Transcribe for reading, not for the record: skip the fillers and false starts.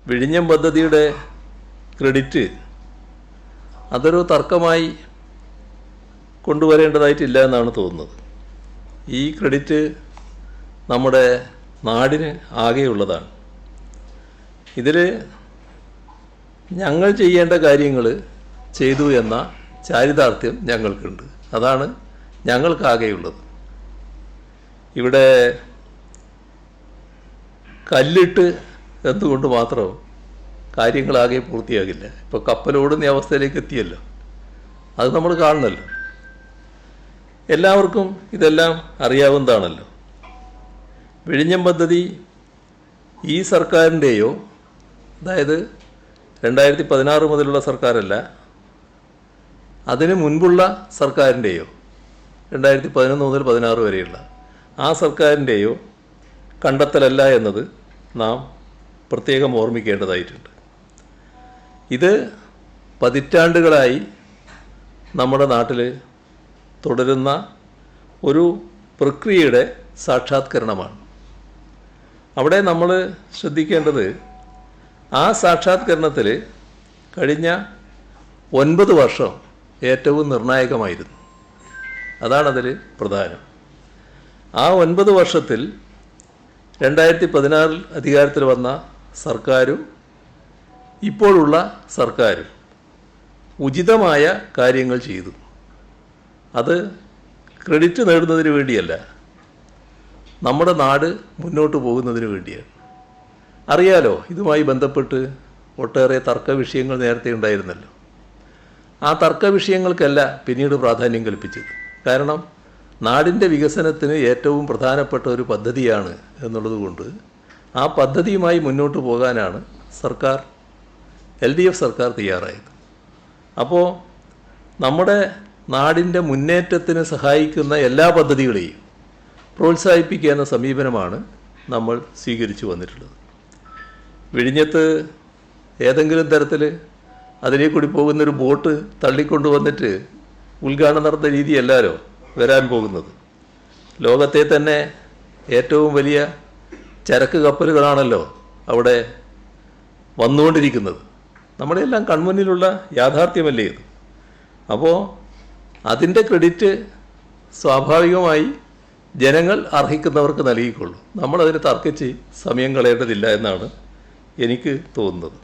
വിഴിഞ്ഞം പദ്ധതിയുടെ ക്രെഡിറ്റ് അതൊരു തർക്കമായി കൊണ്ടുവരേണ്ടതായിട്ടില്ല എന്നാണ് തോന്നുന്നത്. ഈ ക്രെഡിറ്റ് നമ്മുടെ നാടിന് ആകെയുള്ളതാണ്. ഇതിൽ ഞങ്ങൾ ചെയ്യേണ്ട കാര്യങ്ങൾ ചെയ്തു എന്ന ചാരിതാർത്ഥ്യം ഞങ്ങൾക്കുണ്ട്. അതാണ് ഞങ്ങൾക്കാകെയുള്ളത്. ഇവിടെ കല്ലിട്ട് എന്തുകൊണ്ട് മാത്രം കാര്യങ്ങളാകെ പൂർത്തിയാകില്ല. ഇപ്പോൾ കപ്പലോടുന്ന അവസ്ഥയിലേക്ക് എത്തിയല്ലോ, അത് നമ്മൾ കാണണമല്ലോ. എല്ലാവർക്കും ഇതെല്ലാം അറിയാവുന്നതാണല്ലോ. വിഴിഞ്ഞം പദ്ധതി ഈ സർക്കാരിൻ്റെയോ, അതായത് 2016 മുതലുള്ള സർക്കാരല്ല, അതിന് മുൻപുള്ള സർക്കാരിൻ്റെയോ 2011 മുതൽ 16 വരെയുള്ള ആ സർക്കാരിൻ്റെയോ കണ്ടെത്തലല്ല എന്നത് നാം പ്രത്യേകം ഓർമ്മിക്കേണ്ടതായിട്ടുണ്ട്. ഇത് പതിറ്റാണ്ടുകളായി നമ്മുടെ നാട്ടിൽ തുടരുന്ന ഒരു പ്രക്രിയയുടെ സാക്ഷാത്കരണമാണ്. അവിടെ നമ്മൾ ശ്രദ്ധിക്കേണ്ടത് ആ സാക്ഷാത്കരണത്തിൽ കഴിഞ്ഞ 9 വർഷം ഏറ്റവും നിർണായകമായിരുന്നു. അതാണതിൽ പ്രധാനം. ആ 9 വർഷത്തിൽ 2016 അധികാരത്തിൽ വന്ന സർക്കാരും ഇപ്പോഴുള്ള സർക്കാരും ഉചിതമായ കാര്യങ്ങൾ ചെയ്തു. അത് ക്രെഡിറ്റ് നേടുന്നതിന് വേണ്ടിയല്ല, നമ്മുടെ നാട് മുന്നോട്ട് പോകുന്നതിന് വേണ്ടിയാണ്. അറിയാലോ, ഇതുമായി ബന്ധപ്പെട്ട് ഒട്ടേറെ തർക്ക വിഷയങ്ങൾ നേരത്തെ ഉണ്ടായിരുന്നല്ലോ. ആ തർക്ക വിഷയങ്ങൾക്കല്ല പിന്നീട് പ്രാധാന്യം കൽപ്പിച്ചത്. കാരണം നാടിൻ്റെ വികസനത്തിന് ഏറ്റവും പ്രധാനപ്പെട്ട ഒരു പദ്ധതിയാണ് എന്നുള്ളതുകൊണ്ട് ആ പദ്ധതിയുമായി മുന്നോട്ട് പോകാനാണ് സർക്കാർ, LDF സർക്കാർ തയ്യാറായത്. അപ്പോൾ നമ്മുടെ നാടിൻ്റെ മുന്നേറ്റത്തിന് സഹായിക്കുന്ന എല്ലാ പദ്ധതികളെയും പ്രോത്സാഹിപ്പിക്കുക എന്ന സമീപനമാണ് നമ്മൾ സ്വീകരിച്ചു വന്നിട്ടുള്ളത്. വിഴിഞ്ഞത്ത് ഏതെങ്കിലും തരത്തിൽ അതിനെ കൂടി പോകുന്നൊരു ബോട്ട് തള്ളിക്കൊണ്ടുവന്നിട്ട് ഉദ്ഘാടനം നടത്തുന്ന രീതിയല്ലല്ലോ വരാൻ പോകുന്നത്. ലോകത്തെ തന്നെ ഏറ്റവും വലിയ ചരക്ക് കപ്പലുകളാണല്ലോ അവിടെ വന്നുകൊണ്ടിരിക്കുന്നത്. നമ്മുടെ എല്ലാം കൺമുന്നിലുള്ള യാഥാർത്ഥ്യമല്ലേ ഇത്. അപ്പോൾ അതിൻ്റെ ക്രെഡിറ്റ് സ്വാഭാവികമായി ജനങ്ങൾ അർഹിക്കുന്നവർക്ക് നൽകിക്കൊള്ളൂ. നമ്മളതിന് തർക്കിച്ച് സമയം കളയേണ്ടതില്ല എന്നാണ് എനിക്ക് തോന്നുന്നത്.